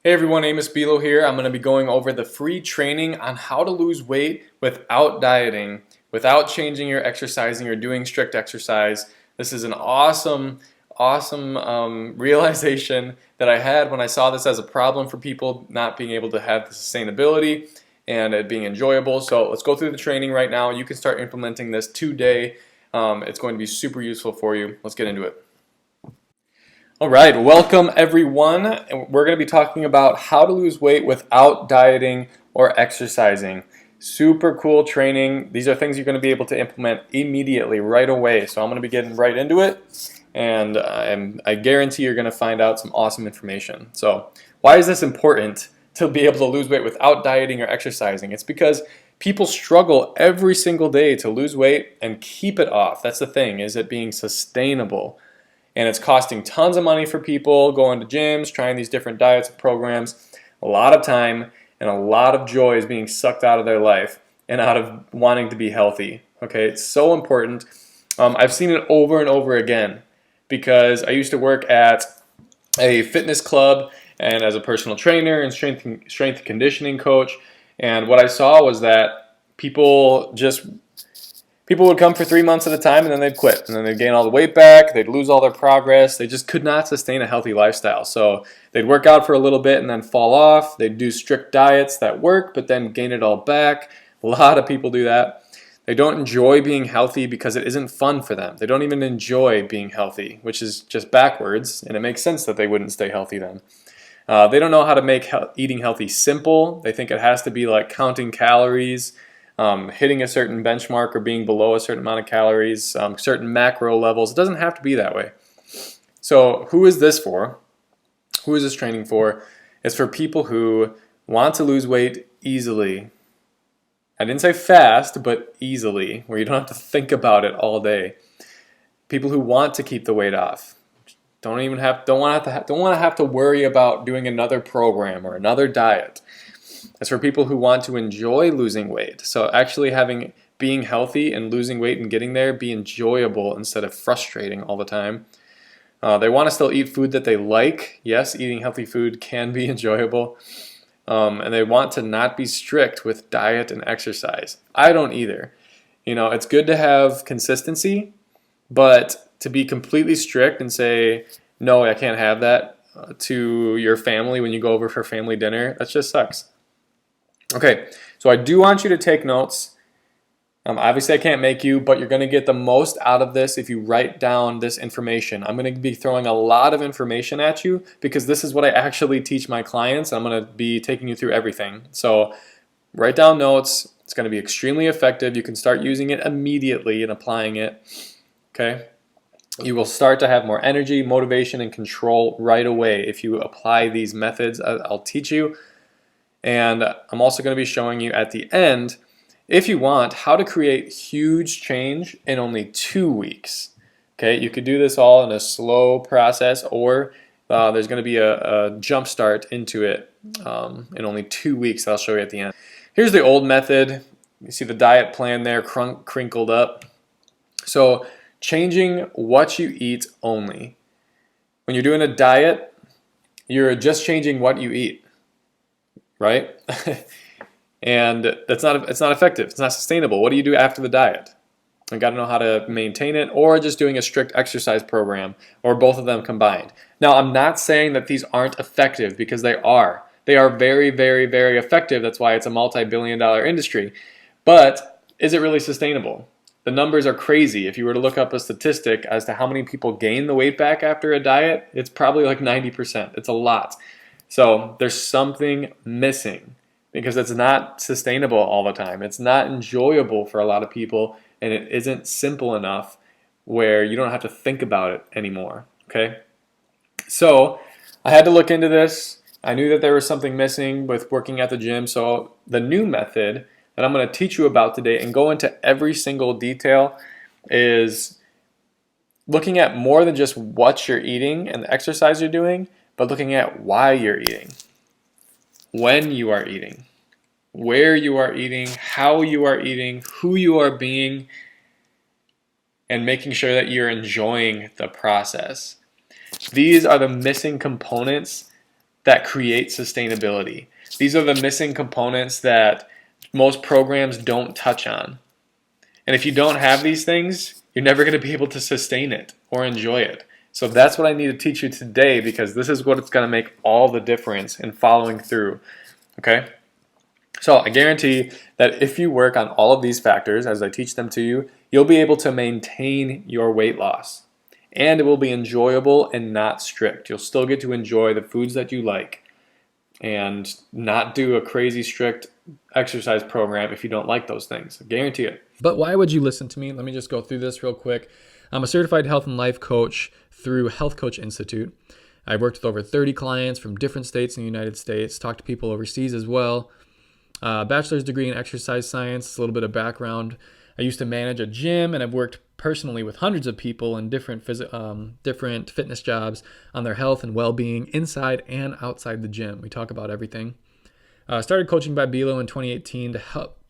Hey everyone, Amos Bilo here. I'm going to be going over the free training on how to lose weight without dieting, without changing your exercising or doing strict exercise. This is an awesome realization that I had when I saw this as a problem for people not being able to have the sustainability and it being enjoyable. So let's go through the training right now. You can start implementing this today. It's going to be super useful for you. Let's get into it. All right, welcome everyone. We're going to be talking about how to lose weight without dieting or exercising. Super cool training. These are things you're going to be able to implement immediately, right away. So I'm going to be getting right into it, and I guarantee you're going to find out some awesome information. So why is this important to be able to lose weight without dieting or exercising? It's because people struggle every single day to lose weight and keep it off. That's the thing, is it being sustainable? And it's costing tons of money for people going to gyms, trying these different diets and programs. A lot of time and a lot of joy is being sucked out of their life and out of wanting to be healthy. Okay, it's so important. I've seen it over and over again because I used to work at a fitness club and as a personal trainer and strength conditioning coach. And what I saw was that people would come for 3 months at a time and then they'd quit. And then they'd gain all the weight back, they'd lose all their progress. They just could not sustain a healthy lifestyle. So they'd work out for a little bit and then fall off. They'd do strict diets that work, but then gain it all back. A lot of people do that. They don't enjoy being healthy because it isn't fun for them. They don't even enjoy being healthy, which is just backwards. And it makes sense that they wouldn't stay healthy then. They don't know how to make eating healthy simple. They think it has to be like counting calories, hitting a certain benchmark or being below a certain amount of calories, certain macro levels. It doesn't have to be that way. So who is this for? Who is this training for? It's for people who want to lose weight easily. I didn't say fast, but easily, where you don't have to think about it all day. People who want to keep the weight off. Don't want to have to worry about doing another program or another diet. It's for people who want to enjoy losing weight. So actually being healthy and losing weight and getting there be enjoyable instead of frustrating all the time. They want to still eat food that they like. Yes, eating healthy food can be enjoyable. And they want to not be strict with diet and exercise. I don't either. It's good to have consistency, but to be completely strict and say, no, I can't have that to your family when you go over for family dinner, that just sucks. Okay, so I do want you to take notes. Obviously, I can't make you, but you're going to get the most out of this if you write down this information. I'm going to be throwing a lot of information at you because this is what I actually teach my clients. I'm going to be taking you through everything. So write down notes. It's going to be extremely effective. You can start using it immediately and applying it. Okay? You will start to have more energy, motivation, and control right away if you apply these methods I'll teach you. And I'm also going to be showing you at the end, if you want, how to create huge change in only 2 weeks. Okay, you could do this all in a slow process, or there's going to be a jump start into it in only 2 weeks that I'll show you at the end. Here's the old method. You see the diet plan there crinkled up. So changing what you eat only. When you're doing a diet, you're just changing what you eat. Right? And it's not effective. It's not sustainable. What do you do after the diet? You got to know how to maintain it, or just doing a strict exercise program, or both of them combined. Now, I'm not saying that these aren't effective, because they are. They are very, very, very effective. That's why it's a multi-billion-dollar industry. But is it really sustainable? The numbers are crazy. If you were to look up a statistic as to how many people gain the weight back after a diet, it's probably like 90%. It's a lot. So there's something missing because it's not sustainable all the time. It's not enjoyable for a lot of people, and it isn't simple enough where you don't have to think about it anymore. Okay? So I had to look into this. I knew that there was something missing with working at the gym. So the new method that I'm going to teach you about today and go into every single detail is looking at more than just what you're eating and the exercise you're doing, but looking at why you're eating, when you are eating, where you are eating, how you are eating, who you are being, and making sure that you're enjoying the process. These are the missing components that create sustainability. These are the missing components that most programs don't touch on. And if you don't have these things, you're never going to be able to sustain it or enjoy it. So that's what I need to teach you today, because this is what's going to make all the difference in following through. Okay? So I guarantee that if you work on all of these factors as I teach them to you, you'll be able to maintain your weight loss. And it will be enjoyable and not strict. You'll still get to enjoy the foods that you like and not do a crazy strict exercise program if you don't like those things. I guarantee it. But why would you listen to me? Let me just go through this real quick. I'm a certified health and life coach through Health Coach Institute. I've worked with over 30 clients from different states in the United States, talked to people overseas as well. Bachelor's degree in exercise science, a little bit of background. I used to manage a gym, and I've worked personally with hundreds of people in different fitness jobs on their health and well-being inside and outside the gym. We talk about everything. Started coaching by Bilo in 2018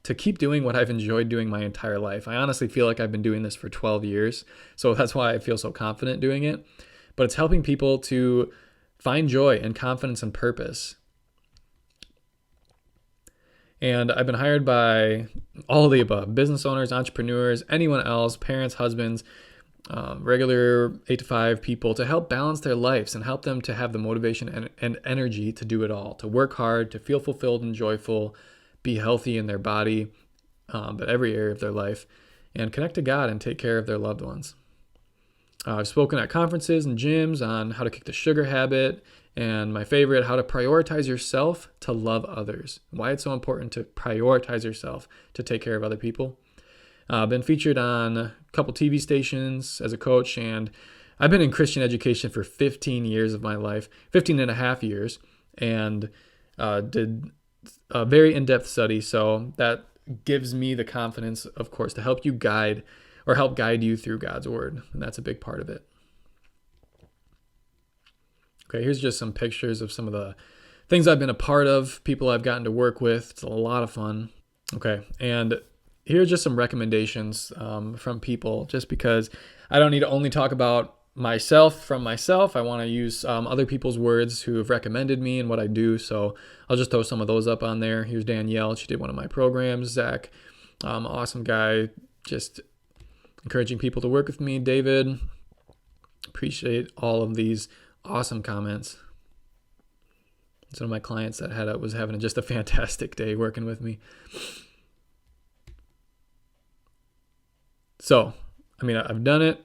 to keep doing what I've enjoyed doing my entire life. I honestly feel like I've been doing this for 12 years, so that's why I feel so confident doing it. But it's helping people to find joy and confidence and purpose. And I've been hired by all of the above: business owners, entrepreneurs, anyone else, parents, husbands, regular 8 to 5 people, to help balance their lives and help them to have the motivation and energy to do it all, to work hard, to feel fulfilled and joyful, be healthy in their body, but every area of their life, and connect to God and take care of their loved ones. I've spoken at conferences and gyms on how to kick the sugar habit, and my favorite, how to prioritize yourself to love others. Why it's so important to prioritize yourself to take care of other people. I've been featured on a couple TV stations as a coach, and I've been in Christian education for 15 years of my life, 15 and a half years, and did a very in-depth study. So that gives me the confidence, of course, to help guide you through God's word. And that's a big part of it. Okay, here's just some pictures of some of the things I've been a part of, people I've gotten to work with. It's a lot of fun. Okay, and here's just some recommendations from people, just because I don't need to only talk about myself from myself. I want to use other people's words who have recommended me and what I do. So I'll just throw some of those up on there. Here's Danielle. She did one of my programs. Zach, awesome guy, just encouraging people to work with me. David, appreciate all of these awesome comments. Some of my clients that was having just a fantastic day working with me. So, I mean, I've done it.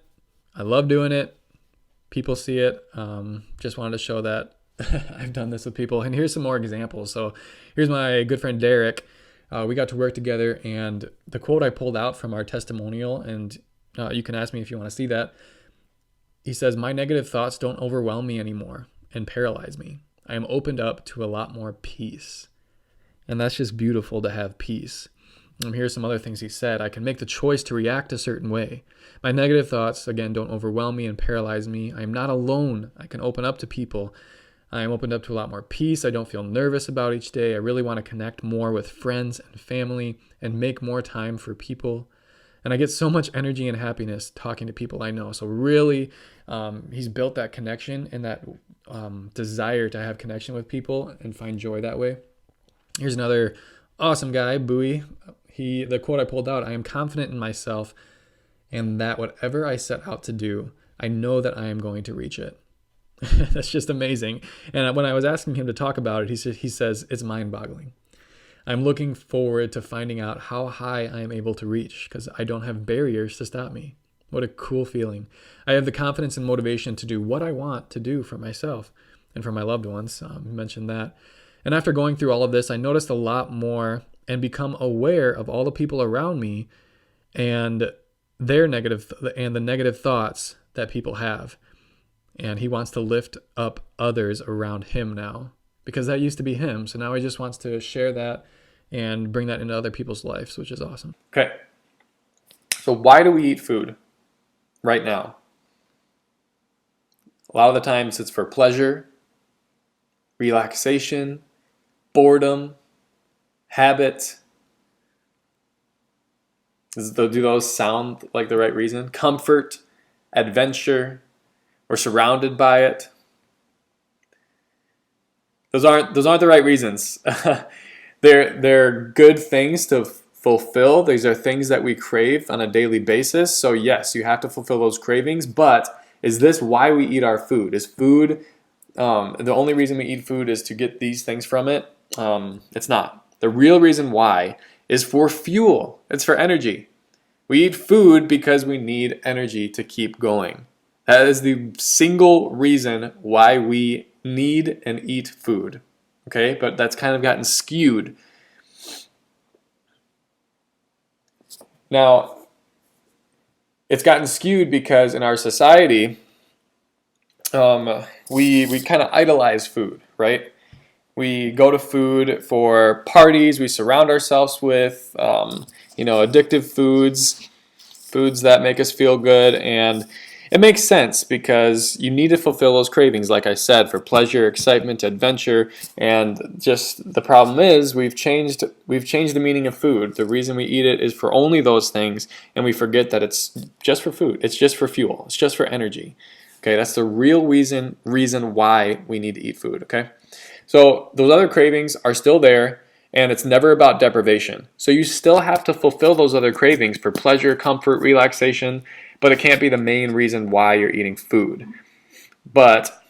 I love doing it. People see it. Just wanted to show that I've done this with people. And here's some more examples. So here's my good friend Derek. We got to work together, and the quote I pulled out from our testimonial, and you can ask me if you want to see that. He says, "My negative thoughts don't overwhelm me anymore and paralyze me. I am opened up to a lot more peace." And that's just beautiful, to have peace. Here's some other things he said. "I can make the choice to react a certain way. My negative thoughts, again, don't overwhelm me and paralyze me. I am not alone. I can open up to people. I am opened up to a lot more peace. I don't feel nervous about each day. I really want to connect more with friends and family and make more time for people. And I get so much energy and happiness talking to people I know." So really, he's built that connection and that desire to have connection with people and find joy that way. Here's another awesome guy, Bowie. The quote I pulled out: "I am confident in myself and that whatever I set out to do, I know that I am going to reach it." That's just amazing. And when I was asking him to talk about it, he says, "It's mind-boggling. I'm looking forward to finding out how high I am able to reach because I don't have barriers to stop me." What a cool feeling. I have the confidence and motivation to do what I want to do for myself and for my loved ones. You mentioned that. And after going through all of this, I noticed a lot more and become aware of all the people around me and the negative thoughts that people have. And he wants to lift up others around him now, because that used to be him. So now he just wants to share that and bring that into other people's lives, which is awesome. Okay. So why do we eat food right now? A lot of the times it's for pleasure, relaxation, boredom, habit. Do those sound like the right reason? Comfort, adventure, we're surrounded by it. Those aren't the right reasons. They're good things to fulfill. These are things that we crave on a daily basis. So yes, you have to fulfill those cravings. But is this why we eat our food? Is food the only reason we eat food is to get these things from it? It's not. The real reason why is for fuel. It's for energy. We eat food because we need energy to keep going. That is the single reason why we need and eat food. Okay, but that's kind of gotten skewed. Now, it's gotten skewed because in our society, we kind of idolize food, right? We go to food for parties. We surround ourselves with, addictive foods that make us feel good, and it makes sense because you need to fulfill those cravings, like I said, for pleasure, excitement, adventure, and just the problem is we've changed the meaning of food. The reason we eat it is for only those things, and we forget that it's just for food. It's just for fuel. It's just for energy. Okay, that's the real reason why we need to eat food. Okay, so those other cravings are still there. And it's never about deprivation. So you still have to fulfill those other cravings for pleasure, comfort, relaxation, but it can't be the main reason why you're eating food. But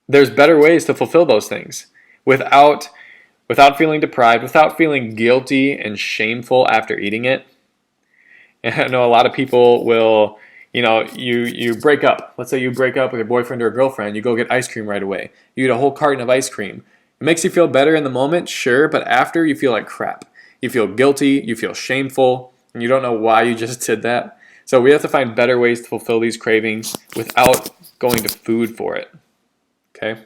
there's better ways to fulfill those things without feeling deprived, without feeling guilty and shameful after eating it. And I know a lot of people will, you break up. Let's say you break up with your boyfriend or girlfriend, you go get ice cream right away. You eat a whole carton of ice cream. It makes you feel better in the moment, sure, but after you feel like crap. You feel guilty, you feel shameful, and you don't know why you just did that. So we have to find better ways to fulfill these cravings without going to food for it. Okay?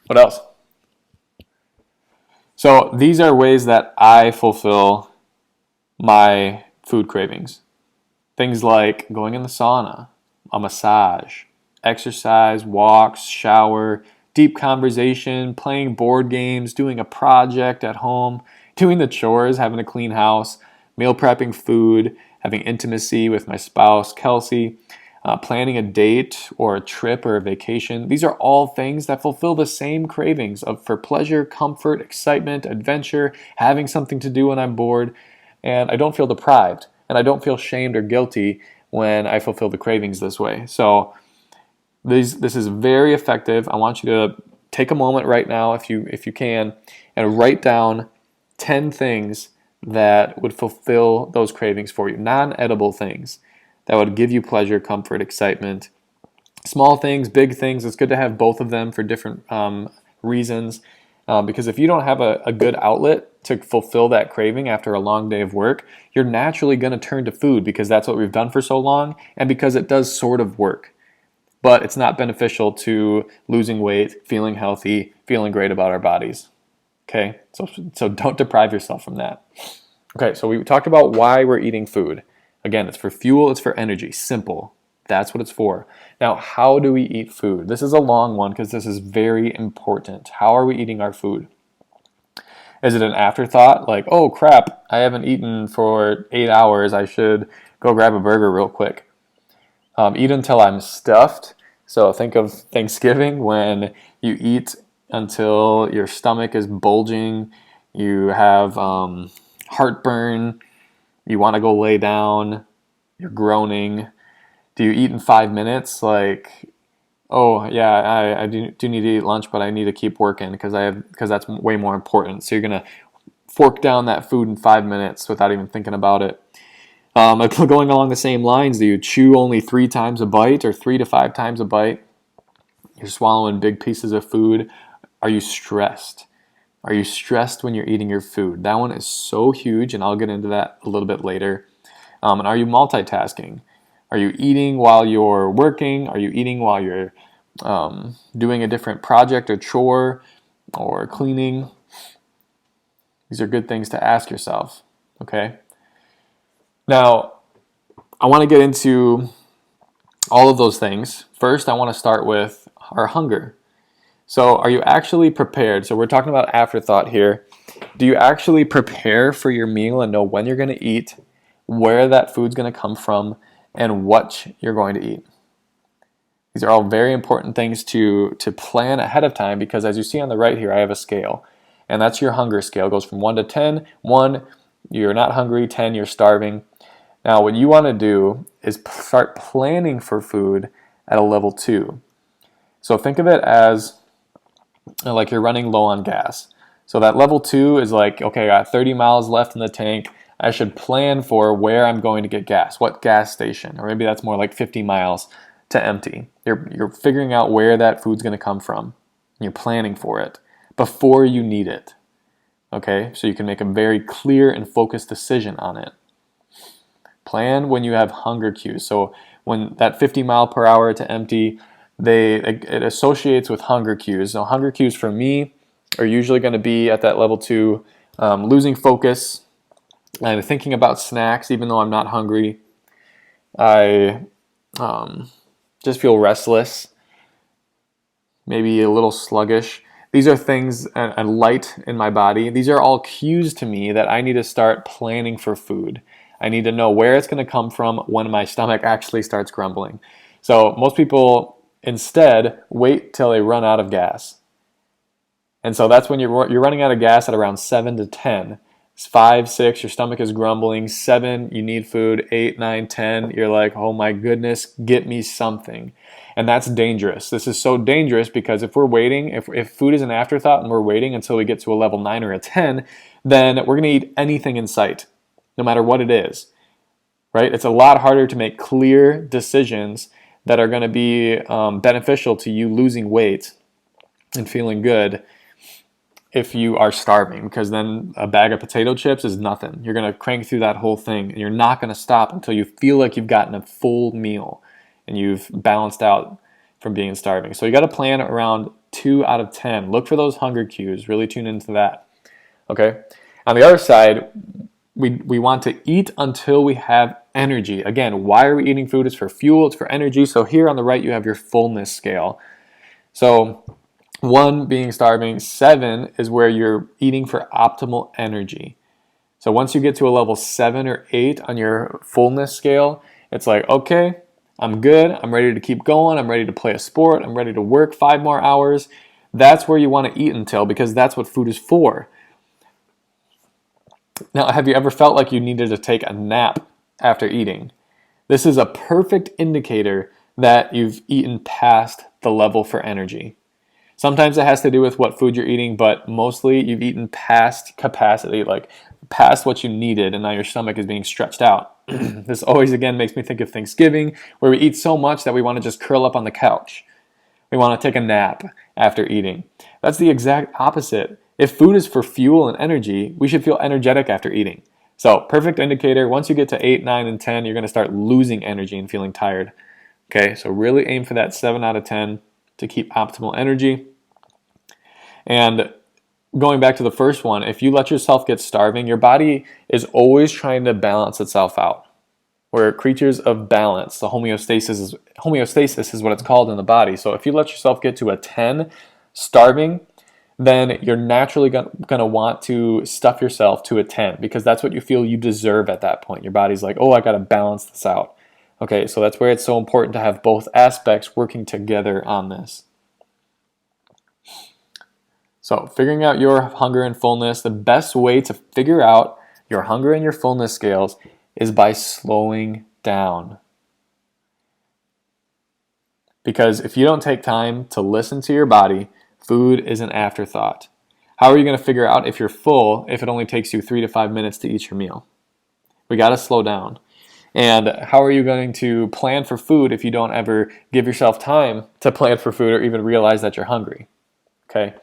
What else? So these are ways that I fulfill my food cravings. Things like going in the sauna, a massage, exercise, walks, shower, deep conversation, playing board games, doing a project at home, doing the chores, having a clean house, meal prepping food, having intimacy with my spouse, Kelsey, planning a date or a trip or a vacation. These are all things that fulfill the same cravings for pleasure, comfort, excitement, adventure, having something to do when I'm bored, and I don't feel deprived, and I don't feel shamed or guilty when I fulfill the cravings this way. So this is very effective. I want you to take a moment right now, if you can, and write down 10 things that would fulfill those cravings for you. Non-edible things that would give you pleasure, comfort, excitement. Small things, big things. It's good to have both of them for different reasons. Because if you don't have a good outlet to fulfill that craving after a long day of work, you're naturally going to turn to food because that's what we've done for so long, and because it does sort of work. But it's not beneficial to losing weight, feeling healthy, feeling great about our bodies. Okay, so don't deprive yourself from that. Okay, so we talked about why we're eating food. Again, it's for fuel, it's for energy. Simple. That's what it's for. Now, how do we eat food? This is a long one because this is very important. How are we eating our food? Is it an afterthought? Like, oh crap, I haven't eaten for 8 hours. I should go grab a burger real quick. Eat until I'm stuffed. So think of Thanksgiving when you eat until your stomach is bulging, you have heartburn, you want to go lay down, you're groaning. Do you eat in 5 minutes? Like, oh yeah, I do need to eat lunch, but I need to keep working because that's way more important. So you're gonna fork down that food in 5 minutes without even thinking about it. Going along the same lines, do you chew only 3 times a bite or 3 to 5 times a bite? You're swallowing big pieces of food. Are you stressed? Are you stressed when you're eating your food? That one is so huge, and I'll get into that a little bit later. And are you multitasking? Are you eating while you're working? Are you eating while you're doing a different project or chore or cleaning? These are good things to ask yourself, okay? Now, I want to get into all of those things. First, I want to start with our hunger. So are you actually prepared? So we're talking about afterthought here. Do you actually prepare for your meal and know when you're going to eat, where that food's going to come from, and what you're going to eat? These are all very important things to plan ahead of time, because as you see on the right here, I have a scale, and that's your hunger scale. It goes from 1 to 10. 1, you're not hungry. 10, you're starving. Now, what you want to do is start planning for food at a level 2. So think of it as like you're running low on gas. So that level 2 is like, okay, I got 30 miles left in the tank. I should plan for where I'm going to get gas, what gas station, or maybe that's more like 50 miles to empty. You're figuring out where that food's going to come from. You're planning for it before you need it. Okay, so you can make a very clear and focused decision on it. Plan when you have hunger cues. So when that 50 mile per hour to empty, it associates with hunger cues. So hunger cues for me are usually going to be at that level 2, losing focus and thinking about snacks even though I'm not hungry. I just feel restless, maybe a little sluggish. These are things, and light in my body. These are all cues to me that I need to start planning for food. I need to know where it's going to come from when my stomach actually starts grumbling. So most people instead wait till they run out of gas. And so that's when you're running out of gas at around 7 to 10. 5, 6, your stomach is grumbling. 7, you need food. 8, 9, 10, you're like, oh my goodness, get me something. And that's dangerous. This is so dangerous because if we're waiting, if food is an afterthought and we're waiting until we get to a level 9 or a 10, then we're going to eat anything in sight, no matter what it is, right? It's a lot harder to make clear decisions that are going to be beneficial to you losing weight and feeling good if you are starving, because then a bag of potato chips is nothing. You're going to crank through that whole thing, and you're not going to stop until you feel like you've gotten a full meal and you've balanced out from being starving. So you got to plan around 2 out of 10. Look for those hunger cues. Really tune into that. Okay. On the other side, we want to eat until we have energy. Again, why are we eating food? It's for fuel. It's for energy. So here on the right, you have your fullness scale. So 1 being starving, 7 is where you're eating for optimal energy. So once you get to a level 7 or 8 on your fullness scale, it's like, okay, I'm good. I'm ready to keep going. I'm ready to play a sport. I'm ready to work 5 more hours. That's where you want to eat until, because that's what food is for. Now, have you ever felt like you needed to take a nap after eating? This is a perfect indicator that you've eaten past the level for energy. Sometimes it has to do with what food you're eating, but mostly you've eaten past capacity, like past what you needed, and now your stomach is being stretched out. This always, again, makes me think of Thanksgiving, where we eat so much that we want to just curl up on the couch. We want to take a nap after eating. That's the exact opposite. If food is for fuel and energy, we should feel energetic after eating. So, perfect indicator, once you get to 8, 9, and 10, you're going to start losing energy and feeling tired. Okay, so really aim for that 7 out of 10 to keep optimal energy. And going back to the first one, if you let yourself get starving, your body is always trying to balance itself out. We're creatures of balance. The homeostasis is what it's called in the body. So if you let yourself get to a 10 starving, then you're naturally going to want to stuff yourself to a 10, because that's what you feel you deserve at that point. Your body's like, oh, I got to balance this out. Okay, so that's where it's so important to have both aspects working together on this. So figuring out your hunger and fullness, the best way to figure out your hunger and your fullness scales is by slowing down. Because if you don't take time to listen to your body, food is an afterthought. How are you going to figure out if you're full if it only takes you 3 to 5 minutes to eat your meal? We got to slow down. And how are you going to plan for food if you don't ever give yourself time to plan for food or even realize that you're hungry? Okay.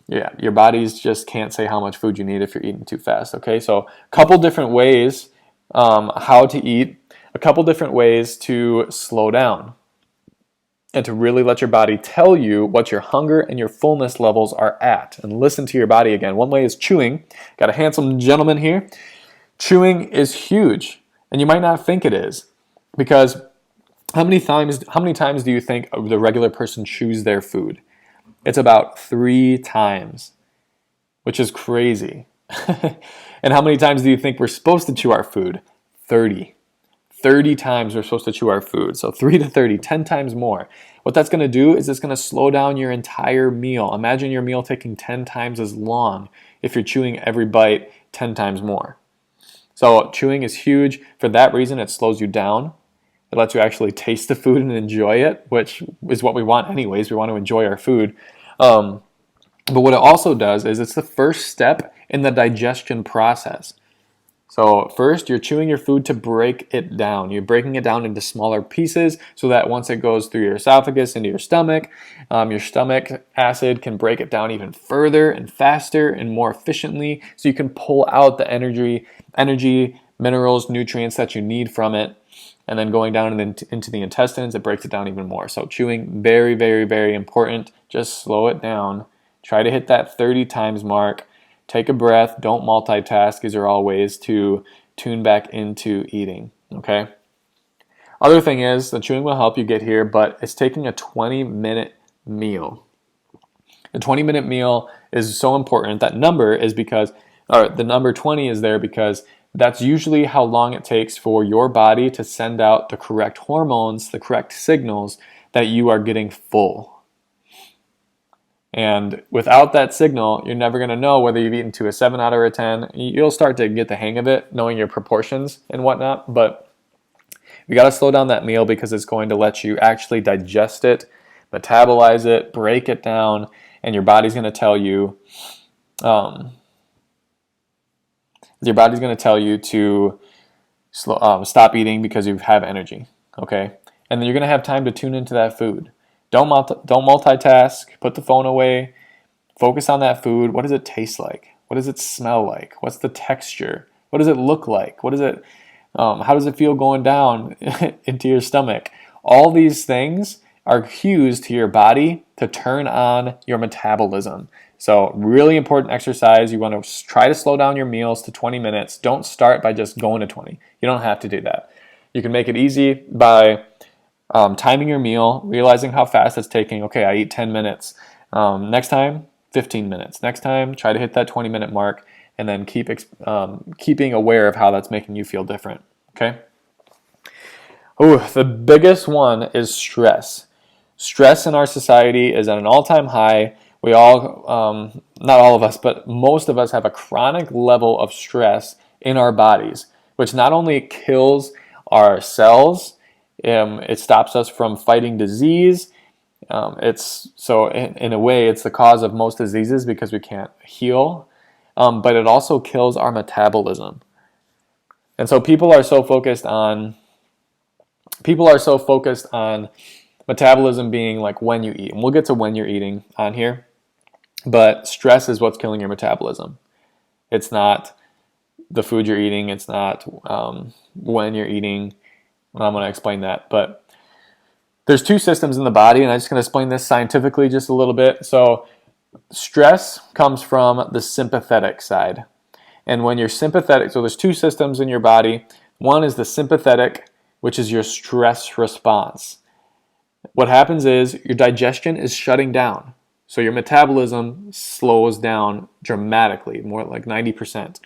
Yeah, your bodies just can't say how much food you need if you're eating too fast. Okay, so a couple different ways how to eat, a couple different ways to slow down and to really let your body tell you what your hunger and your fullness levels are at, and listen to your body again. One way is chewing. Got a handsome gentleman here. Chewing is huge, and you might not think it is, because how many times do you think the regular person chews their food? It's about 3 times, which is crazy. And how many times do you think we're supposed to chew our food? 30. 30 times we're supposed to chew our food. So 3 to 30, 10 times more. What that's going to do is it's going to slow down your entire meal. Imagine your meal taking 10 times as long if you're chewing every bite 10 times more. So chewing is huge. For that reason, it slows you down. It lets you actually taste the food and enjoy it, which is what we want anyways. We want to enjoy our food. But what it also does is it's the first step in the digestion process. So first, you're chewing your food to break it down. You're breaking it down into smaller pieces so that once it goes through your esophagus into your stomach acid can break it down even further and faster and more efficiently, so you can pull out the energy, minerals, nutrients that you need from it. And then going down into the intestines, it breaks it down even more. So chewing, very, very, very important. Just slow it down. Try to hit that 30 times mark. Take a breath. Don't multitask. These are all ways to tune back into eating. Okay. Other thing is, the chewing will help you get here, but it's taking a 20-minute meal. The 20-minute meal is so important. That number is because, or the number 20 is there because that's usually how long it takes for your body to send out the correct hormones, the correct signals that you are getting full. And without that signal, you're never going to know whether you've eaten to a 7 out of a 10. You'll start to get the hang of it, knowing your proportions and whatnot. But you got to slow down that meal because it's going to let you actually digest it, metabolize it, break it down, and your body's going to tell you, to stop eating because you have energy. Okay, and then you're going to have time to tune into that food. Don't multitask. Put the phone away. Focus on that food. What does it taste like? What does it smell like? What's the texture? What does it look like? How does it feel going down into your stomach? All these things are cues to your body to turn on your metabolism. So really important exercise. You want to try to slow down your meals to 20 minutes. Don't start by just going to 20. You don't have to do that. You can make it easy by timing your meal, realizing how fast it's taking. Okay, I eat 10 minutes. Next time, 15 minutes. Next time, try to hit that 20-minute mark, and then keeping aware of how that's making you feel different. Okay. The biggest one is stress. Stress in our society is at an all-time high. We all, not all of us, but most of us have a chronic level of stress in our bodies, which not only kills our cells, it stops us from fighting disease. In a way, it's the cause of most diseases because we can't heal. But it also kills our metabolism. And so people are so focused on metabolism being like when you eat. And we'll get to when you're eating on here. But stress is what's killing your metabolism. It's not the food you're eating. It's not when you're eating. I'm going to explain that. But there's two systems in the body, and I'm just going to explain this scientifically just a little bit. So stress comes from the sympathetic side. And when you're sympathetic, so there's two systems in your body. One is the sympathetic, which is your stress response. What happens is your digestion is shutting down. So your metabolism slows down dramatically, more like 90%.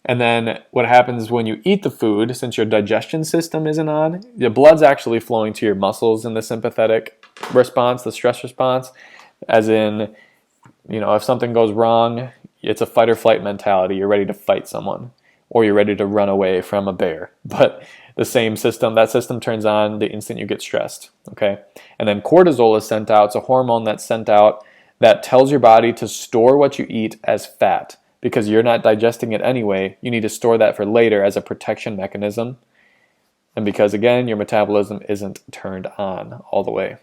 And then what happens when you eat the food, since your digestion system isn't on, your blood's actually flowing to your muscles in the sympathetic response, the stress response, as in, if something goes wrong, it's a fight or flight mentality. You're ready to fight someone, or you're ready to run away from a bear. But that system turns on the instant you get stressed, okay? And then cortisol is sent out. It's a hormone that's sent out that tells your body to store what you eat as fat. Because you're not digesting it anyway, you need to store that for later as a protection mechanism. And because, again, your metabolism isn't turned on all the way.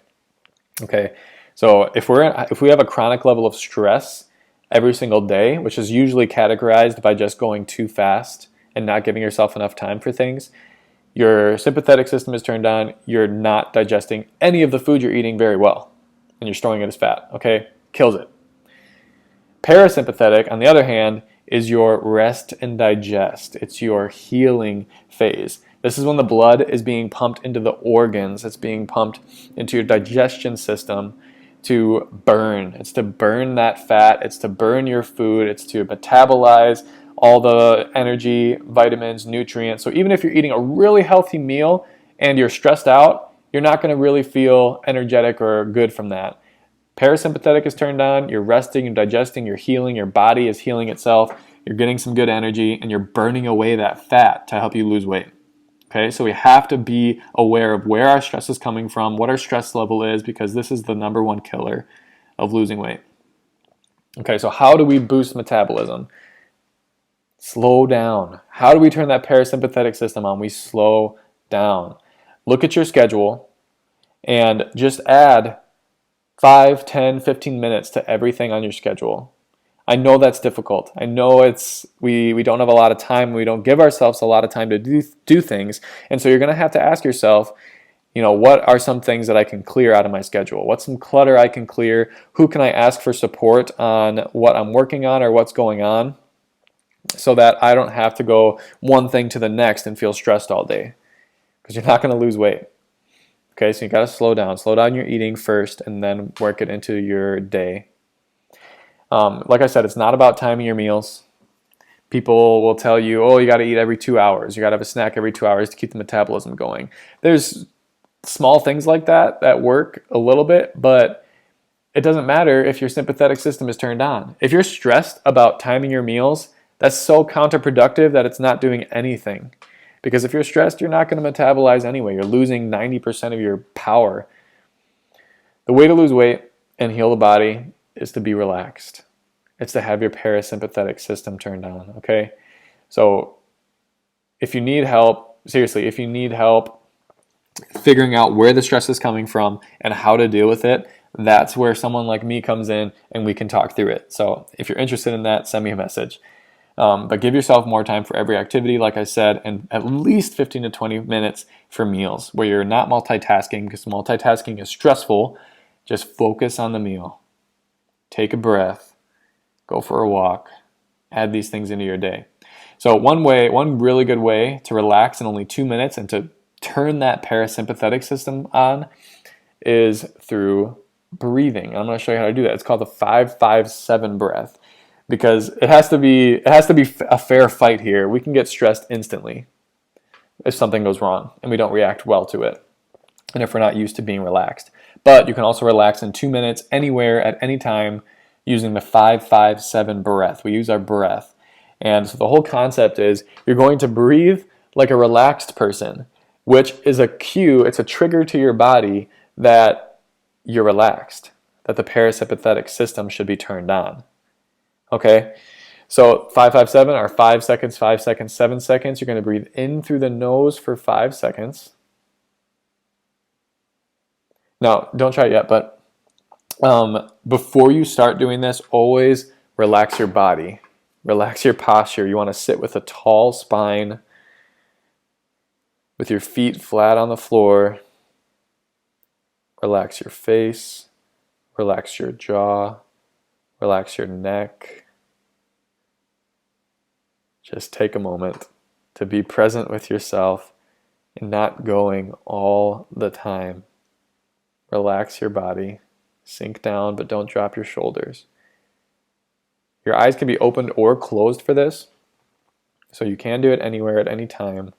Okay, so if we have a chronic level of stress every single day, which is usually categorized by just going too fast and not giving yourself enough time for things, your sympathetic system is turned on, you're not digesting any of the food you're eating very well, and you're storing it as fat, okay? Kills it. Parasympathetic, on the other hand, is your rest and digest. It's your healing phase. This is when the blood is being pumped into the organs. It's being pumped into your digestion system to burn. It's to burn that fat. It's to burn your food. It's to metabolize all the energy, vitamins, nutrients. So even if you're eating a really healthy meal and you're stressed out, you're not going to really feel energetic or good from that. Parasympathetic is turned on, you're resting, you're digesting, you're healing, your body is healing itself, you're getting some good energy, and you're burning away that fat to help you lose weight. Okay, so we have to be aware of where our stress is coming from, what our stress level is, because this is the number one killer of losing weight. Okay, so how do we boost metabolism? Slow down. How do we turn that parasympathetic system on? We slow down. Look at your schedule and just add 5, 10, 15 minutes to everything on your schedule. I know that's difficult. I know we don't have a lot of time. We don't give ourselves a lot of time to do things. And so you're going to have to ask yourself, what are some things that I can clear out of my schedule? What's some clutter I can clear? Who can I ask for support on what I'm working on or what's going on, so that I don't have to go one thing to the next and feel stressed all day, because you're not going to lose weight. Okay, so you got to slow down. Slow down your eating first and then work it into your day. Like I said, it's not about timing your meals. People will tell you, oh, you got to eat every 2 hours. You got to have a snack every 2 hours to keep the metabolism going. There's small things like that work a little bit, but it doesn't matter if your sympathetic system is turned on. If you're stressed about timing your meals, that's so counterproductive that it's not doing anything. Because if you're stressed, you're not going to metabolize anyway. You're losing 90% of your power. The way to lose weight and heal the body is to be relaxed. It's to have your parasympathetic system turned on, okay? So if you need help, seriously, if you need help figuring out where the stress is coming from and how to deal with it, that's where someone like me comes in and we can talk through it. So if you're interested in that, send me a message. But give yourself more time for every activity, like I said, and at least 15 to 20 minutes for meals where you're not multitasking, because multitasking is stressful. Just focus on the meal. Take a breath. Go for a walk. Add these things into your day. So one really good way to relax in only 2 minutes and to turn that parasympathetic system on is through breathing. I'm going to show you how to do that. It's called the 5-5-7 breath. Because it has to be a fair fight here. We can get stressed instantly if something goes wrong and we don't react well to it, and if we're not used to being relaxed. But you can also relax in 2 minutes anywhere at any time using the 5-5-7 breath. We use our breath. And so the whole concept is you're going to breathe like a relaxed person, which is a cue, it's a trigger to your body that you're relaxed, that the parasympathetic system should be turned on. Okay, so 5-5-7 are 5 seconds, 5 seconds, 7 seconds. You're going to breathe in through the nose for 5 seconds. Now, don't try it yet, but before you start doing this, always relax your body. Relax your posture. You want to sit with a tall spine, with your feet flat on the floor. Relax your face. Relax your jaw. Relax your neck. Just take a moment to be present with yourself and not going all the time. Relax your body. Sink down, but don't drop your shoulders. Your eyes can be opened or closed for this, so you can do it anywhere at any time.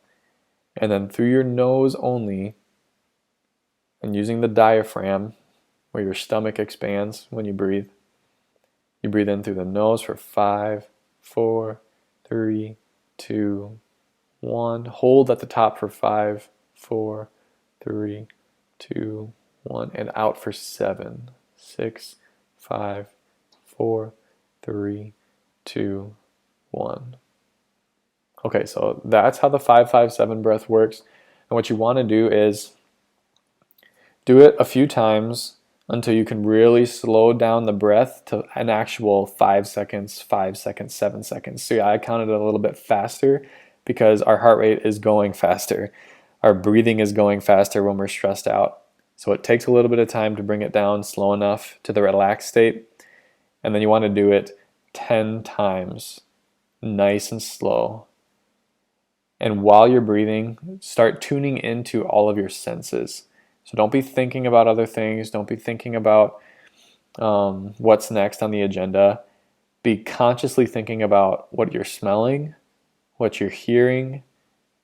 And then through your nose only, and using the diaphragm, where your stomach expands when you breathe in through the nose for 5, 4, 3, 2, 1. Hold at the top for 5, 4, 3, 2, 1. And out for 7, 6, 5, 4, 3, 2, 1. Okay, so that's how the 5-5-7 breath works. And what you want to do is do it a few times until you can really slow down the breath to an actual 5 seconds, 5 seconds, 7 seconds. So yeah, I counted it a little bit faster because our heart rate is going faster. Our breathing is going faster when we're stressed out. So it takes a little bit of time to bring it down slow enough to the relaxed state. And then you want to do it 10 times, nice and slow. And while you're breathing, start tuning into all of your senses. So don't be thinking about other things. Don't be thinking about what's next on the agenda. be consciously thinking about what you're smelling, what you're hearing,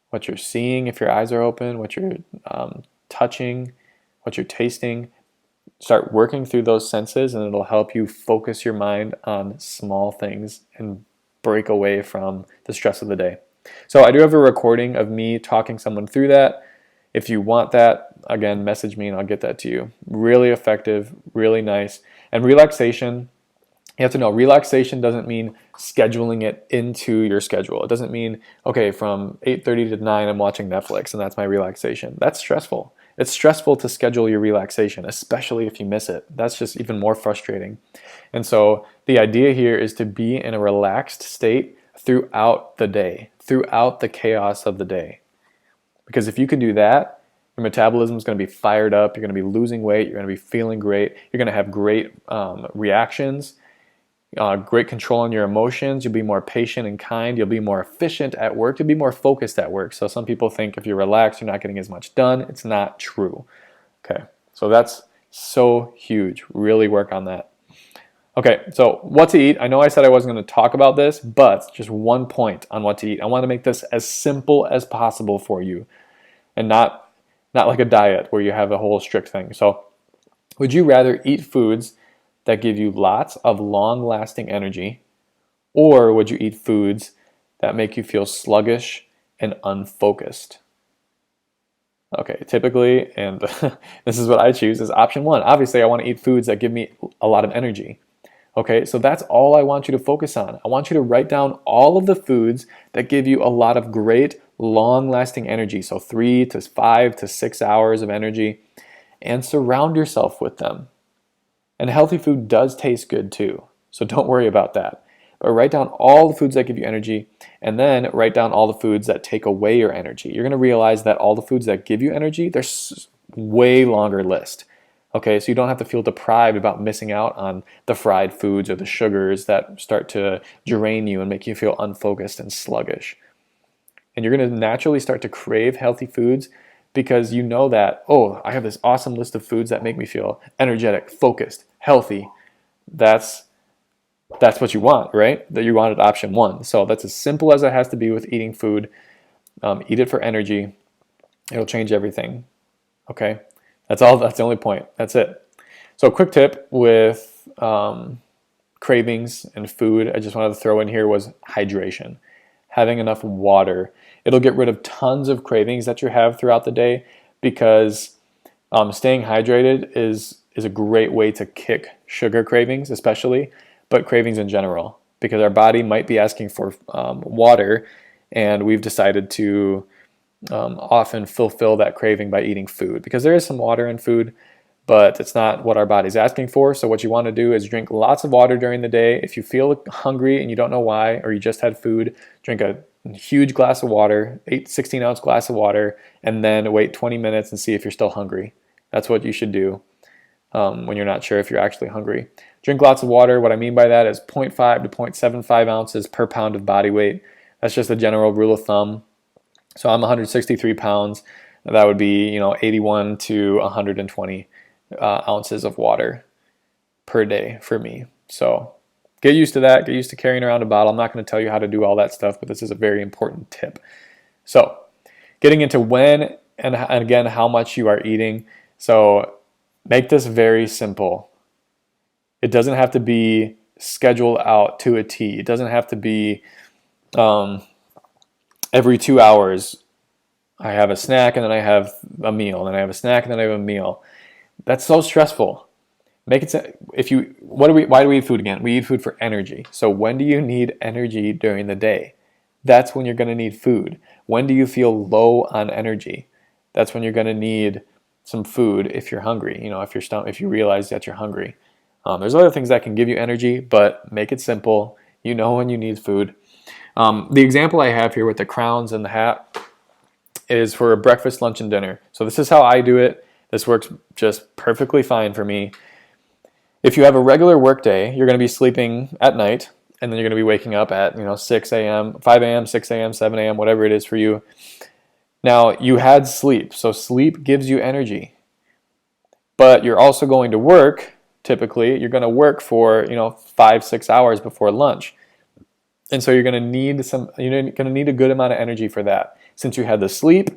what you're seeing if your eyes are open, what you're touching, what you're tasting. Start working through those senses, and it'll help you focus your mind on small things and break away from the stress of the day. So I do have a recording of me talking someone through that. If you want that, again, message me and I'll get that to you. Really effective, really nice. And relaxation, you have to know, relaxation doesn't mean scheduling it into your schedule. It doesn't mean, okay, from 8:30 to 9, I'm watching Netflix and that's my relaxation. That's stressful. It's stressful to schedule your relaxation, especially if you miss it. That's just even more frustrating. And so the idea here is to be in a relaxed state throughout the day, throughout the chaos of the day. Because if you can do that, your metabolism is going to be fired up, you're going to be losing weight, you're going to be feeling great, you're going to have great reactions, great control on your emotions, you'll be more patient and kind, you'll be more efficient at work, you'll be more focused at work. So some people think if you're relaxed, you're not getting as much done. It's not true. Okay, so that's so huge. Really work on that. Okay, so what to eat. I know I said I wasn't going to talk about this, but just one point on what to eat. I want to make this as simple as possible for you and not like a diet where you have a whole strict thing. So would you rather eat foods that give you lots of long-lasting energy, or would you eat foods that make you feel sluggish and unfocused? Okay, typically, and this is what I choose, is option one. Obviously, I want to eat foods that give me a lot of energy. Okay, so that's all I want you to focus on. I want you to write down all of the foods that give you a lot of great, long-lasting energy, so 3 to 5 to 6 hours of energy, and surround yourself with them. And healthy food does taste good too, so don't worry about that. But write down all the foods that give you energy, and then write down all the foods that take away your energy. You're going to realize that all the foods that give you energy, there's way longer list. Okay, so you don't have to feel deprived about missing out on the fried foods or the sugars that start to drain you and make you feel unfocused and sluggish. And you're going to naturally start to crave healthy foods because you know that, oh, I have this awesome list of foods that make me feel energetic, focused, healthy. That's what you want, right? That you wanted option one. So that's as simple as it has to be with eating food. Eat it for energy. It'll change everything. Okay? That's all. That's the only point. That's it. So a quick tip with cravings and food I just wanted to throw in here was hydration. Having enough water. It'll get rid of tons of cravings that you have throughout the day because staying hydrated is a great way to kick sugar cravings especially, but cravings in general, because our body might be asking for water, and we've decided to often fulfill that craving by eating food, because there is some water in food, but it's not what our body's asking for. So what you want to do is drink lots of water during the day. If you feel hungry and you don't know why, or you just had food, drink a huge glass of water, 16-ounce glass of water, and then wait 20 minutes and see if you're still hungry. That's what you should do when you're not sure if you're actually hungry. Drink lots of water. What I mean by that is 0.5 to 0.75 ounces per pound of body weight. That's just a general rule of thumb. So I'm 163 pounds. That would be 81 to 120 ounces of water per day for me. So get used to that. Get used to carrying around a bottle. I'm not going to tell you how to do all that stuff, but this is a very important tip. So getting into when and again how much you are eating. So make this very simple. It doesn't have to be scheduled out to a T. It doesn't have to be every 2 hours I have a snack and then I have a meal, and then I have a snack and then I have a meal. That's so stressful. Make it. Why do we eat food again? We eat food for energy. So when do you need energy during the day? That's when you're going to need food. When do you feel low on energy? That's when you're going to need some food if you're hungry. If you realize that you're hungry. There's other things that can give you energy, but make it simple. You know when you need food. The example I have here with the crowns and the hat is for a breakfast, lunch, and dinner. So this is how I do it. This works just perfectly fine for me. If you have a regular work day, you're going to be sleeping at night, and then you're going to be waking up at 6 a.m., 5 a.m., 6 a.m., 7 a.m., whatever it is for you. Now, you had sleep, so sleep gives you energy. But you're also going to work typically, you're going to work for 5-6 hours before lunch. And so you're going to need a good amount of energy for that. Since you had the sleep,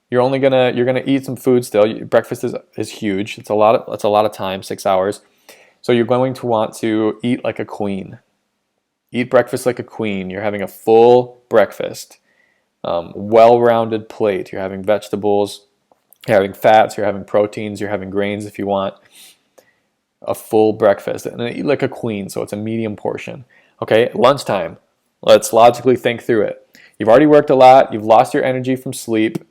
you're gonna eat some food still. Breakfast is huge. It's a lot of time, 6 hours. So you're going to want to eat like a queen. Eat breakfast like a queen. You're having a full breakfast, well-rounded plate. You're having vegetables, you're having fats, you're having proteins, you're having grains if you want. A full breakfast, and then eat like a queen. So it's a medium portion. Okay, lunchtime. Let's logically think through it. You've already worked a lot. You've lost your energy from sleep.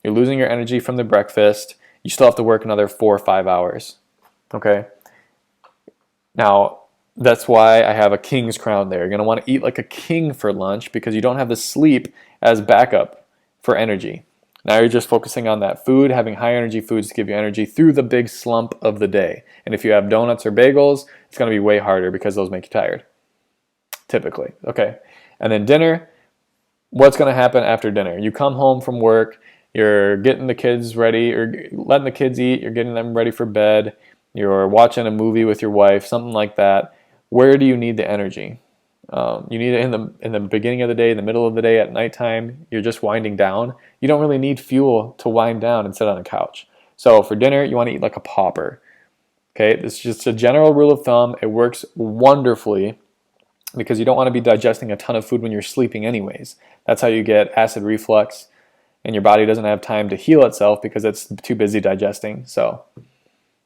You're losing your energy from the breakfast. You still have to work another 4 or 5 hours. Okay? Now, that's why I have a king's crown there. You're going to want to eat like a king for lunch because you don't have the sleep as backup for energy. Now you're just focusing on that food, having high energy foods to give you energy through the big slump of the day. And if you have donuts or bagels, it's going to be way harder because those make you tired. Typically. Okay. And then dinner. What's going to happen after dinner? You come home from work, you're getting the kids ready, or letting the kids eat, you're getting them ready for bed, you're watching a movie with your wife, something like that. Where do you need the energy? You need it in the beginning of the day, the middle of the day, at nighttime. You're just winding down. You don't really need fuel to wind down and sit on a couch. So for dinner, you want to eat like a pauper. Okay, this is just a general rule of thumb. It works wonderfully because you don't want to be digesting a ton of food when you're sleeping anyways. That's how you get acid reflux, and your body doesn't have time to heal itself because it's too busy digesting. So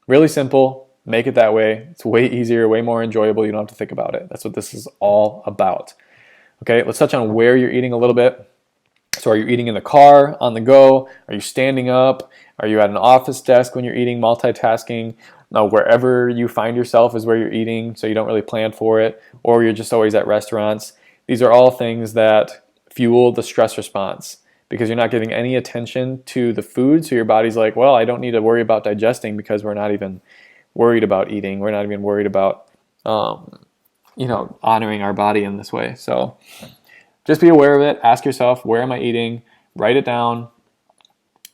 really simple. Make it that way. It's way easier, way more enjoyable. You don't have to think about it. That's what this is all about. Okay, let's touch on where you're eating a little bit. So are you eating in the car, on the go? Are you standing up? Are you at an office desk when you're eating, multitasking? No, wherever you find yourself is where you're eating, so you don't really plan for it, or you're just always at restaurants. These are all things that fuel the stress response because you're not giving any attention to the food, so your body's like, well, I don't need to worry about digesting because we're not even worried about eating. We're not even worried about, honoring our body in this way. So just be aware of it. Ask yourself, where am I eating? Write it down.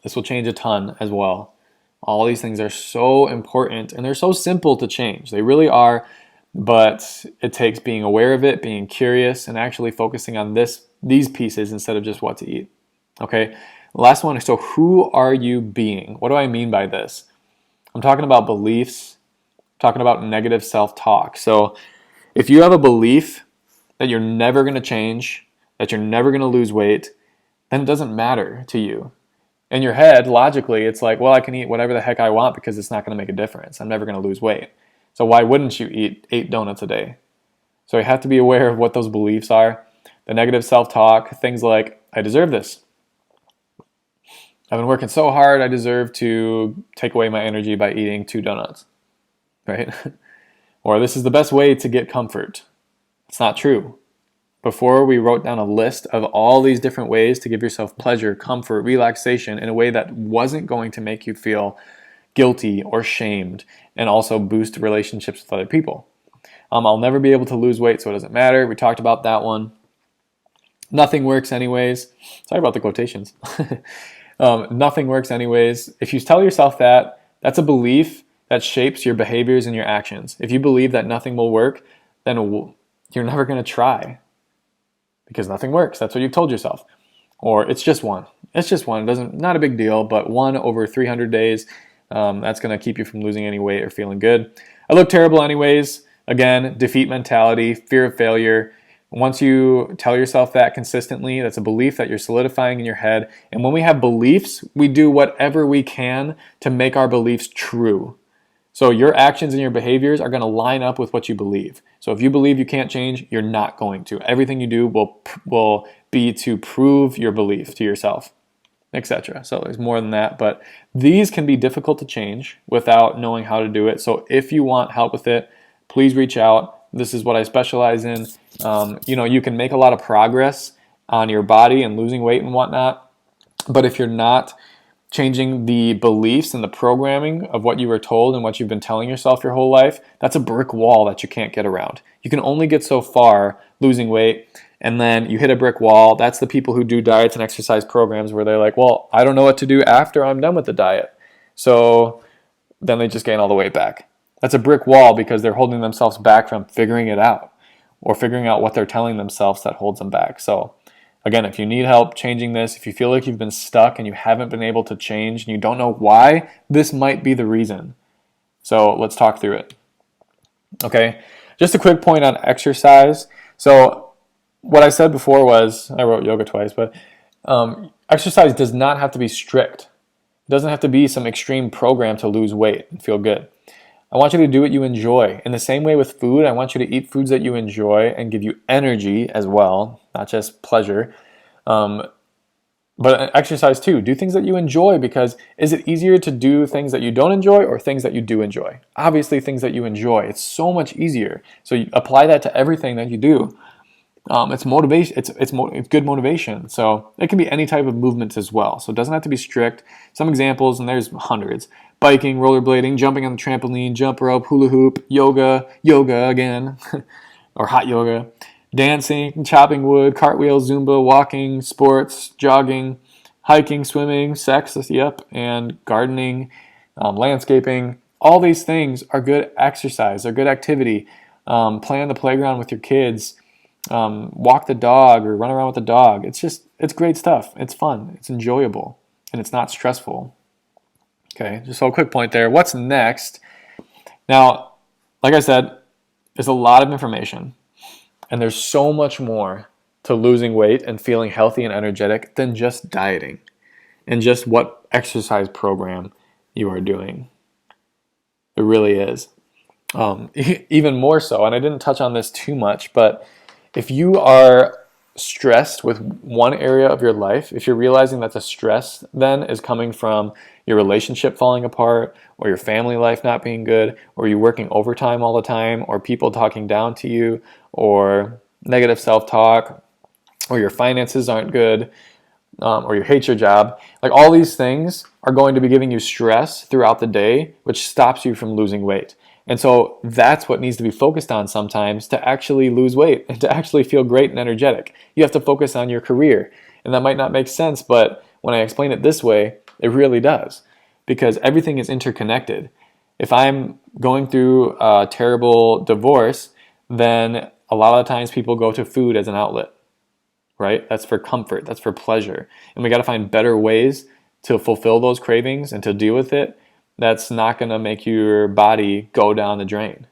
This will change a ton as well. All these things are so important and they're so simple to change. They really are, but it takes being aware of it, being curious, and actually focusing on these pieces instead of just what to eat. Okay. Last one. So who are you being? What do I mean by this? I'm talking about beliefs, talking about negative self-talk. So if you have a belief that you're never going to change, that you're never going to lose weight, then it doesn't matter to you. In your head, logically, it's like, well, I can eat whatever the heck I want because it's not going to make a difference. I'm never going to lose weight. So why wouldn't you eat 8 donuts a day? So you have to be aware of what those beliefs are. The negative self-talk, things like, I deserve this. I've been working so hard, I deserve to take away my energy by eating 2 donuts, right? Or this is the best way to get comfort. It's not true. Before, we wrote down a list of all these different ways to give yourself pleasure, comfort, relaxation in a way that wasn't going to make you feel guilty or shamed and also boost relationships with other people. I'll never be able to lose weight, so it doesn't matter. We talked about that one. Nothing works anyways. Sorry about the quotations. Nothing works anyways. If you tell yourself that, that's a belief that shapes your behaviors and your actions. If you believe that nothing will work, then you're never going to try because nothing works. That's what you've told yourself. Or it's just one. It's just one. Not a big deal, but 1 over 300 days, that's going to keep you from losing any weight or feeling good. I look terrible anyways. Again, defeat mentality, fear of failure. Once you tell yourself that consistently, that's a belief that you're solidifying in your head. And when we have beliefs, we do whatever we can to make our beliefs true. So your actions and your behaviors are going to line up with what you believe. So if you believe you can't change, you're not going to. Everything you do will be to prove your belief to yourself, etc. So there's more than that, but these can be difficult to change without knowing how to do it. So if you want help with it, please reach out. This is what I specialize in. You can make a lot of progress on your body and losing weight and whatnot, but if you're not changing the beliefs and the programming of what you were told and what you've been telling yourself your whole life, that's a brick wall that you can't get around. You can only get so far losing weight, and then you hit a brick wall. That's the people who do diets and exercise programs where they're like, well, I don't know what to do after I'm done with the diet. So then they just gain all the weight back. That's a brick wall because they're holding themselves back from figuring it out or figuring out what they're telling themselves that holds them back. So again, if you need help changing this, if you feel like you've been stuck and you haven't been able to change and you don't know why, this might be the reason. So let's talk through it. Okay, just a quick point on exercise. So what I said before was, I wrote yoga twice, but exercise does not have to be strict. It doesn't have to be some extreme program to lose weight and feel good. I want you to do what you enjoy. In the same way with food, I want you to eat foods that you enjoy and give you energy as well, not just pleasure. But exercise too. Do things that you enjoy, because is it easier to do things that you don't enjoy or things that you do enjoy? Obviously things that you enjoy. It's so much easier. So you apply that to everything that you do. It's motivation. It's good motivation. So it can be any type of movements as well. So it doesn't have to be strict. Some examples, and there's hundreds: biking, rollerblading, jumping on the trampoline, jump rope, hula hoop, yoga again, or hot yoga, dancing, chopping wood, cartwheels, Zumba, walking, sports, jogging, hiking, swimming, sex, yep, and gardening, landscaping. All these things are good exercise. They're good activity. Play on the playground with your kids. Walk the dog or run around with the dog. It's great stuff. It's fun. It's enjoyable. And it's not stressful. Okay, just a quick point there. What's next? Now, like I said, there's a lot of information. And there's so much more to losing weight and feeling healthy and energetic than just dieting and just what exercise program you are doing. It really is. Even more so, and I didn't touch on this too much, but if you are stressed with one area of your life, if you're realizing that the stress then is coming from your relationship falling apart, or your family life not being good, or you working overtime all the time, or people talking down to you, or negative self-talk, or your finances aren't good, or you hate your job, like all these things are going to be giving you stress throughout the day, which stops you from losing weight. And so that's what needs to be focused on sometimes to actually lose weight and to actually feel great and energetic. You have to focus on your career. And that might not make sense, but when I explain it this way, it really does. Because everything is interconnected. If I'm going through a terrible divorce, then a lot of times people go to food as an outlet, right? That's for comfort, that's for pleasure. And we got to find better ways to fulfill those cravings and to deal with it. That's not going to make your body go down the drain.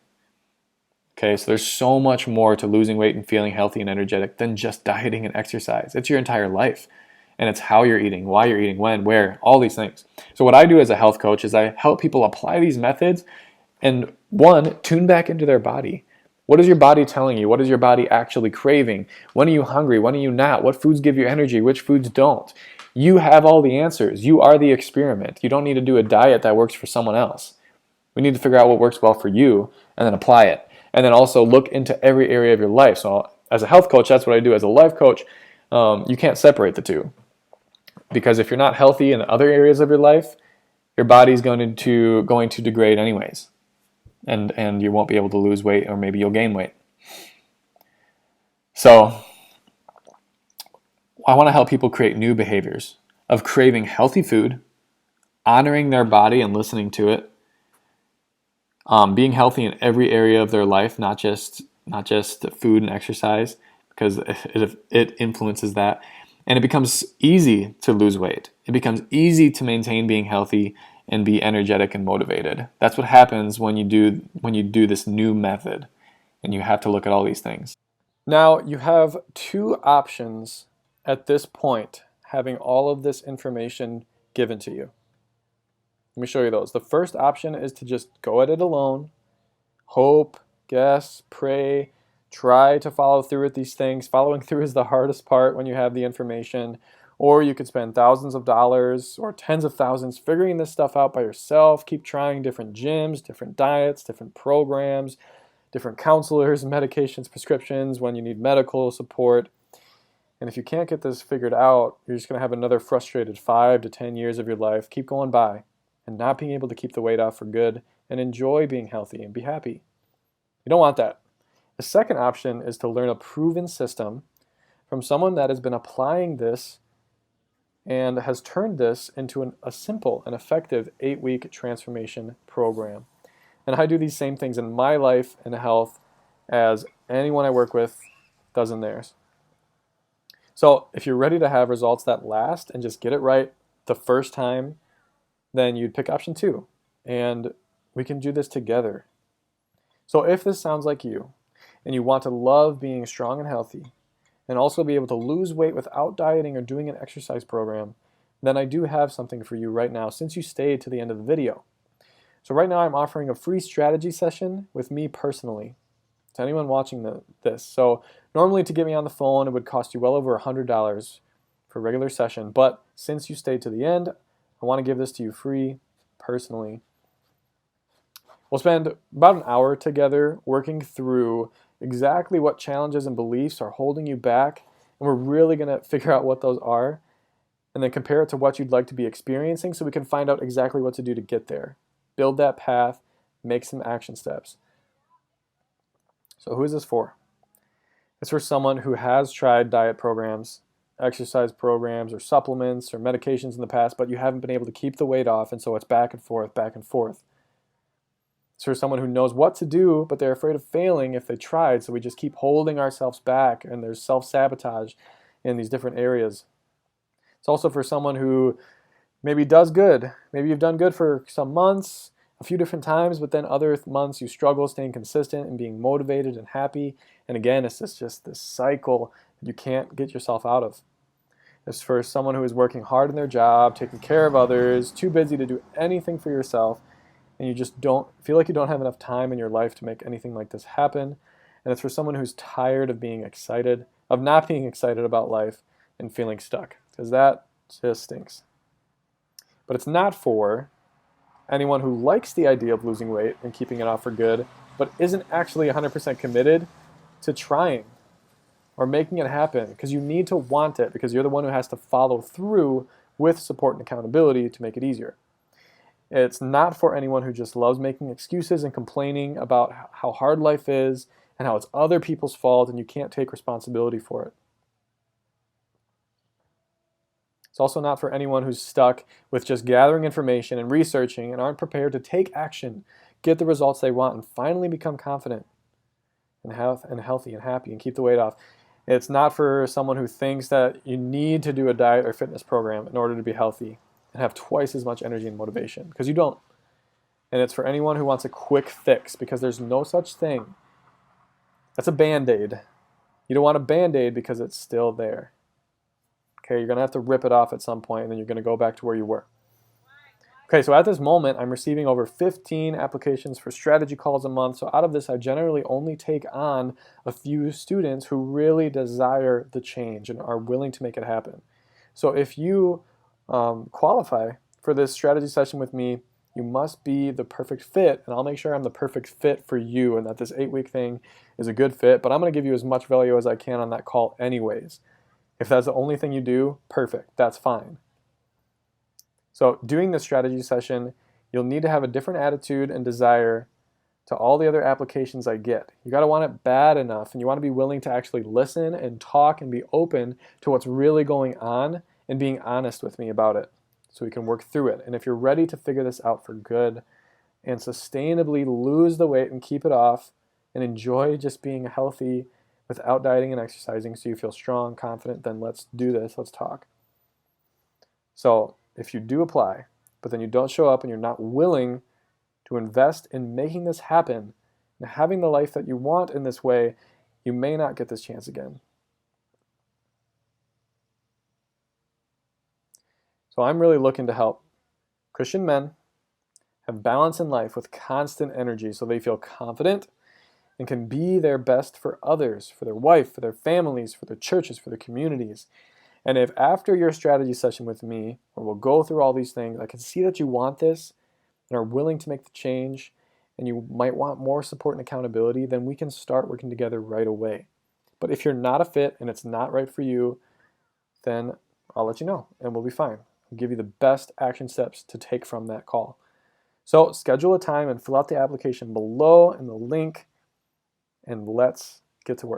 Okay, so there's so much more to losing weight and feeling healthy and energetic than just dieting and exercise. It's your entire life. And it's how you're eating, why you're eating, when, where, all these things. So what I do as a health coach is I help people apply these methods and, one, tune back into their body. What is your body telling you? What is your body actually craving? When are you hungry? When are you not? What foods give you energy? Which foods don't? You have all the answers. You are the experiment. You don't need to do a diet that works for someone else. We need to figure out what works well for you and then apply it. And then also look into every area of your life. So as a health coach, that's what I do. As a life coach, you can't separate the two. Because if you're not healthy in other areas of your life, your body's going to degrade anyways. And you won't be able to lose weight, or maybe you'll gain weight. So I want to help people create new behaviors of craving healthy food, honoring their body and listening to it, being healthy in every area of their life, not just food and exercise, because it influences that. And it becomes easy to lose weight. It becomes easy to maintain being healthy and be energetic and motivated. That's what happens when you do this new method, and you have to look at all these things. Now, you have two options at this point, having all of this information given to you. Let me show you those. The first option is to just go at it alone, hope, guess, pray, try to follow through with these things. Following through is the hardest part when you have the information. Or you could spend thousands of dollars or tens of thousands figuring this stuff out by yourself. Keep trying different gyms, different diets, different programs, different counselors, medications, prescriptions when you need medical support. And if you can't get this figured out, you're just going to have another frustrated 5 to 10 years of your life keep going by and not being able to keep the weight off for good and enjoy being healthy and be happy. You don't want that. The second option is to learn a proven system from someone that has been applying this and has turned this into a simple and effective 8-week transformation program. And I do these same things in my life and health as anyone I work with does in theirs. So if you're ready to have results that last and just get it right the first time, then you'd pick option 2. And we can do this together. So if this sounds like you, and you want to love being strong and healthy, and also be able to lose weight without dieting or doing an exercise program, then I do have something for you right now since you stayed to the end of the video. So right now I'm offering a free strategy session with me personally to anyone watching this. So normally to get me on the phone it would cost you well over $100 for a regular session, but since you stayed to the end, I want to give this to you free personally. We'll spend about an hour together working through exactly what challenges and beliefs are holding you back, and we're really going to figure out what those are and then compare it to what you'd like to be experiencing so we can find out exactly what to do to get there. Build that path, make some action steps. So who is this for? It's for someone who has tried diet programs, exercise programs, or supplements or medications in the past, but you haven't been able to keep the weight off, and so it's back and forth, back and forth. It's for someone who knows what to do, but they're afraid of failing if they tried, so we just keep holding ourselves back, and there's self-sabotage in these different areas. It's also for someone who maybe does good. Maybe you've done good for some months, a few different times, but then other months you struggle staying consistent and being motivated and happy. And again, it's just this cycle that you can't get yourself out of. It's for someone who is working hard in their job, taking care of others, too busy to do anything for yourself, and you just don't feel like you don't have enough time in your life to make anything like this happen. And it's for someone who's tired of being excited, of not being excited about life and feeling stuck, because that just stinks. But it's not for anyone who likes the idea of losing weight and keeping it off for good, but isn't actually 100% committed to trying or making it happen, because you need to want it, because you're the one who has to follow through with support and accountability to make it easier. It's not for anyone who just loves making excuses and complaining about how hard life is and how it's other people's fault and you can't take responsibility for it. It's also not for anyone who's stuck with just gathering information and researching and aren't prepared to take action, get the results they want, and finally become confident and healthy and happy and keep the weight off. It's not for someone who thinks that you need to do a diet or fitness program in order to be healthy and have twice as much energy and motivation, because you don't. And it's for anyone who wants a quick fix, because there's no such thing. That's a Band-Aid. You don't want a Band-Aid because it's still there. Okay, you're going to have to rip it off at some point, and then you're going to go back to where you were. Okay, so at this moment, I'm receiving over 15 applications for strategy calls a month. So out of this, I generally only take on a few students who really desire the change and are willing to make it happen. So if you qualify for this strategy session with me, you must be the perfect fit, and I'll make sure I'm the perfect fit for you and that this 8-week thing is a good fit, but I'm going to give you as much value as I can on that call anyways. If that's the only thing you do, perfect, that's fine. So doing this strategy session, you'll need to have a different attitude and desire to all the other applications I get. You got to want it bad enough, and you want to be willing to actually listen and talk and be open to what's really going on and being honest with me about it so we can work through it. And if you're ready to figure this out for good and sustainably lose the weight and keep it off and enjoy just being healthy without dieting and exercising so you feel strong, confident, then let's do this, let's talk. So if you do apply, but then you don't show up and you're not willing to invest in making this happen and having the life that you want in this way, you may not get this chance again. So I'm really looking to help Christian men have balance in life with constant energy so they feel confident and can be their best for others, for their wife, for their families, for their churches, for their communities. And if after your strategy session with me, where we'll go through all these things, I can see that you want this and are willing to make the change, and you might want more support and accountability, then we can start working together right away. But if you're not a fit and it's not right for you, then I'll let you know and we'll be fine. I'll give you the best action steps to take from that call. So schedule a time and fill out the application below in the link, and let's get to work.